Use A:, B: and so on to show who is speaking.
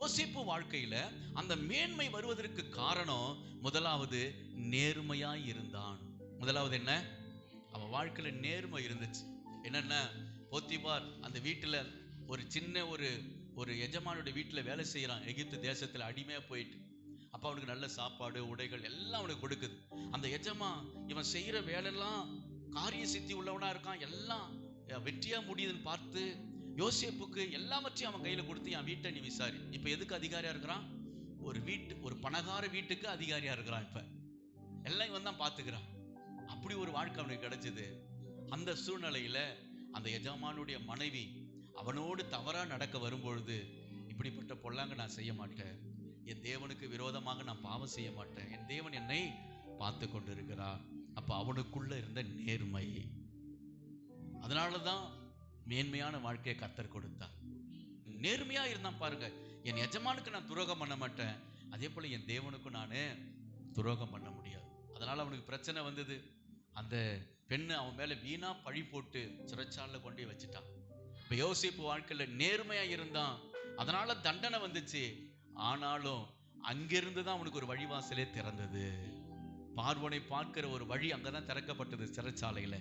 A: யோசேப்பு வாழ்க்கையில அந்த மேன்மை வருவதற்கு காரணம் முதலாவது நேர்மையாய் இருந்தான். முதலாவது என்ன? அவன் வாழ்க்கையில நேர்மை இருந்துச்சு. என்னென்ன, போத்திபார் அந்த வீட்டுல ஒரு சின்ன ஒரு எஜமானுடைய வீட்டுல வேலை செய்யறான், எகிப்து தேசத்துல அடிமையா போயிட்டு. அப்ப அவனுக்கு நல்ல சாப்பாடு உடைகள் எல்லாம் அவனுக்கு கொடுக்குது. அந்த எஜமா இவன் செய்யற வேலையெல்லாம் காரிய சித்தி உள்ளவனா இருக்கான், எல்லாம் வெற்றியா முடியுதுன்னு பார்த்து யோசேப்புக்கு எல்லாவற்றையும் அவன் கையில கொடுத்து, என் வீட்டை நீ விசாரி. இப்ப எதுக்கு அதிகாரியா இருக்கிறான்? ஒரு பணக்கார வீட்டுக்கு அதிகாரியா இருக்கிறான். இப்ப எல்லாம் இவன் தான் பாத்துக்கிறான். அப்படி ஒரு வாழ்க்கை அவனுக்கு கிடைச்சது. அந்த சூழ்நிலையில அந்த எஜமானுடைய மனைவி அவனோடு தவறா நடக்க வரும்பொழுது, இப்படிப்பட்ட பொல்லாங்க நான் செய்ய மாட்டேன், என் தேவனுக்கு விரோதமாக நான் பாவம் செய்ய மாட்டேன், என் தேவன் என்னை பார்த்து கொண்டு இருக்கிறார். அப்ப அவனுக்குள்ள இருந்த நேர்மை, அதனாலதான் மேன்மையான வாழ்க்கையை கர்த்தர் கொடுத்தார். நேர்மையா இருந்தான் பாருங்க. என் எஜமானுக்கு நான் துரோகம் பண்ண மாட்டேன், அதே போல என் தேவனுக்கும் நானே துரோகம் பண்ண முடியாது. அதனால அவனுக்கு பிரச்சனை வந்தது. அந்த பெண்ணு அவன் மேல வீணா பழி போட்டு சிறைச்சாலையில கொண்டு வச்சுட்டான். இப்ப யோசேப்பு வாழ்க்கையில நேர்மையா இருந்தான், அதனால தண்டனை வந்துச்சு. ஆனாலும் அங்கிருந்து தான் அவனுக்கு ஒரு வழிவாசலே திறந்தது. பார்வோனை பார்க்கிற ஒரு வழி அங்கதான் திறக்கப்பட்டது சிறைச்சாலையில.